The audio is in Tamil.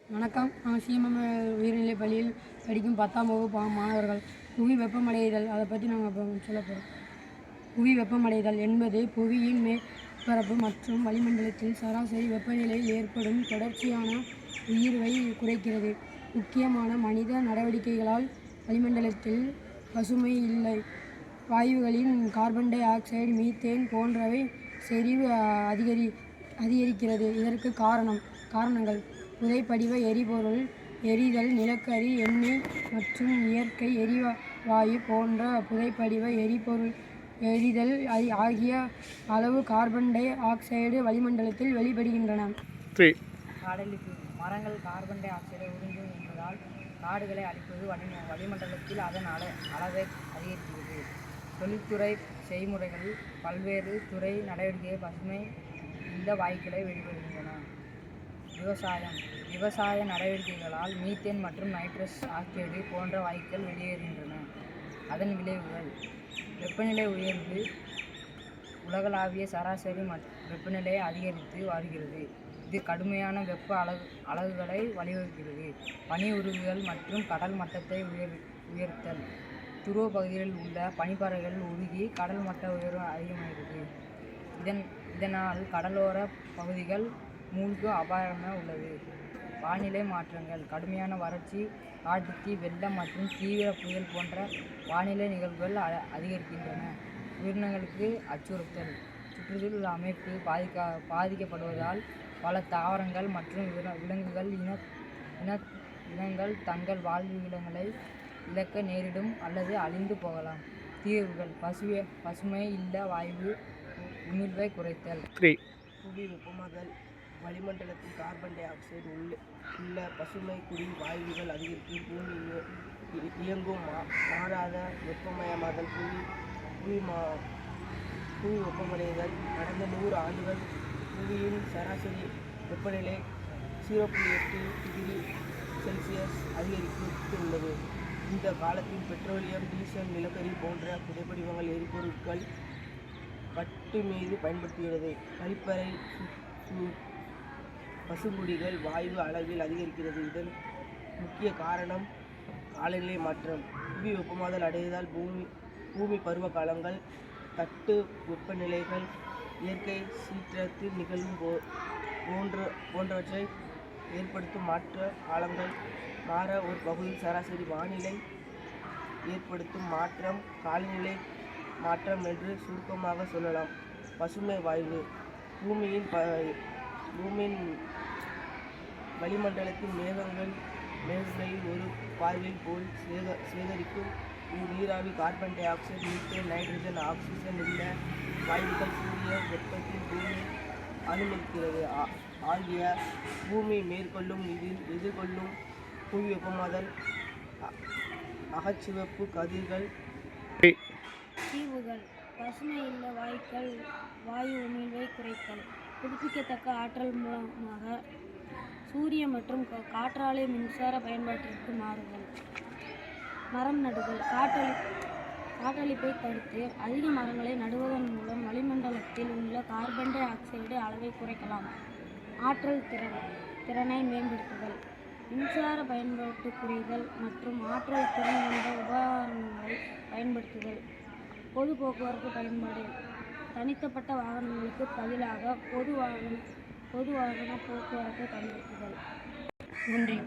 வணக்கம். நான் சிஎம்எம் உயர்நிலைப் பள்ளியில் படிக்கும் 10ஆம் வகுப்பு மாணவர்கள். புவி வெப்பமடைதல் அதை பற்றி நாங்கள் இப்போ சொல்ல போகிறோம். புவி வெப்பமடைதல் என்பது புவியின் மேற்பரப்பு மற்றும் வளிமண்டலத்தில் சராசரி வெப்பநிலையில் ஏற்படும் தொடர்ச்சியான உயர்வை குறிக்கிறது. முக்கியமான மனித நடவடிக்கைகளால் வளிமண்டலத்தில் பசுமை இல்லை வாயுகளின் கார்பன் டை ஆக்சைடு, மீத்தேன் போன்றவை செறிவு அதிகரிக்கிறது. இதற்கு காரணங்கள் புதைப்படிவ எரிபொருள் எரிதல், நிலக்கரி, எண்ணெய் மற்றும் இயற்கை எரிவாயு போன்ற புதைப்படிவ எரிபொருள் எரிதல் ஆகிய அளவு கார்பன் டை ஆக்சைடு வளிமண்டலத்தில் வெளிப்படுகின்றன. காடழிப்பு. மரங்கள் கார்பன் டை ஆக்சைடை உறிஞ்சும் என்பதால் காடுகளை அழிப்பது வளிமண்டலத்தில் அதன் அளவை அதிகரிக்கிறது. தொழில்துறை செய்முறைகள் பல்வேறு துறை நடவடிக்கைகள் பசுமை இல்ல வாயுக்களை வெளிப்படுகின்றன. விவசாய நடவடிக்கைகளால் மீத்தேன் மற்றும் நைட்ரஸ் ஆக்சைடு போன்ற வாயுக்கள் வெளியேறுகின்றன. அதன் விளைவுகள்: வெப்பநிலை உயர்வு. உலகளாவிய சராசரி வெப்பநிலையை அதிகரித்து வருகிறது. இது கடுமையான வெப்ப அலகுகளை வழிவகுக்கிறது. பனி உருகுதல் மற்றும் கடல் மட்டத்தை உயர்த்தல். துருவ பகுதிகளில் உள்ள பனிப்பாறைகள் உருகி கடல் மட்ட உயர்வு அதிகமாகிறது. இதனால் கடலோர பகுதிகள் மூழ்கும் அபாயம் உள்ளது. வானிலை மாற்றங்கள். கடுமையான வறட்சி, காட்டுத்தீ, வெள்ளம் மற்றும் தீவிர புயல் போன்ற வானிலை நிகழ்வுகள் அதிகரிக்கின்றன. உயிரினங்களுக்கு அச்சுறுத்தல். சுற்றுச்சூழல் அமைப்பு பாதிக்கப்படுவதால் பல தாவரங்கள் மற்றும் விலங்குகள் இனங்கள் தங்கள் வாழ்விடங்களை இழக்க நேரிடும் அல்லது அழிந்து போகலாம். தீர்வுகள்: பசுமை இல்ல வாயு உமிழ்வை குறைத்தல். புவி வெப்பமாதல். வளிமண்டலத்தில் கார்பன் டை ஆக்சைடு உள்ள பசுமை குடி வாயுகள் அதிகரிக்கும். பூமி இயங்கும் மாறாத வெப்பமயமாதல். புவி வெப்பமடைதல். கடந்த 100 ஆண்டுகள் புவியின் சராசரி வெப்பநிலை 0.8 டிகிரி செல்சியஸ் அதிகரித்துள்ளது. இந்த காலத்தில் பெட்ரோலியம், டீசல், நிலக்கரி போன்ற புதைப்படிவங்கள் எரிபொருட்கள் மீது பயன்படுத்துகிறது. கழிப்பறை பசுங்குடிகள் வாயு அளவில் அதிகரிக்கிறது. இதன் முக்கிய காரணம் காலநிலை மாற்றம். புவி வெப்பமாதல் அடைவதால் பூமி பருவ காலங்கள், தட்டு வெப்பநிலைகள், இயற்கை சீற்றத்தில் நிகழும் போன்றவற்றை ஏற்படுத்தும் மாற்ற காலங்கள் மாற ஒரு பகுதியில் சராசரி வானிலை ஏற்படுத்தும் மாற்றம் காலநிலை மாற்றம் என்று சுருக்கமாக சொல்லலாம். பசுமை வாயு. பூமியின் வளிமண்டலத்தின் மேகங்களில் ஒரு பார்வையில் போல் சேகரிக்கும் நீராவி carbon di oxide, methane, nitrogen, oxygen உள்ள வாயுக்கள் சூரிய வெப்பத்தில் பூமி அனுமதிக்கிறது. ஆகிய பூமி மேற்கொள்ளும் எதிர்கொள்ளும் புவி வெப்பமாதல் அகச்சிவப்பு கதிர்கள். தீர்வுகள்: பசுமை இல்ல வாயுக்கள் வாயு உமிழ்வை குறைத்தல். புதுப்பிக்கத்தக்க ஆற்றல் மூலமாக சூரிய மற்றும் காற்றாலை மின்சார பயன்பாட்டிற்கு மாறுதல். மரம் நடுதல். காற்றழிப்பை தடுத்து அதிக மரங்களை நடுவதன் மூலம் வளிமண்டலத்தில் உள்ள கார்பன் டை ஆக்சைடு அளவை குறைக்கலாம். ஆற்றல் திறனை மேம்படுத்துதல். மின்சார பயன்பாட்டு குறைதல் மற்றும் ஆற்றல் திறன் கொண்ட உபகரணங்களை பயன்படுத்துதல். பொது போக்குவரத்து பயன்பாடு. தனிப்பட்ட வாகனங்களுக்கு பதிலாக பொது வாகன போக்குவரத்தை பயன்படுத்துதல். நன்றி.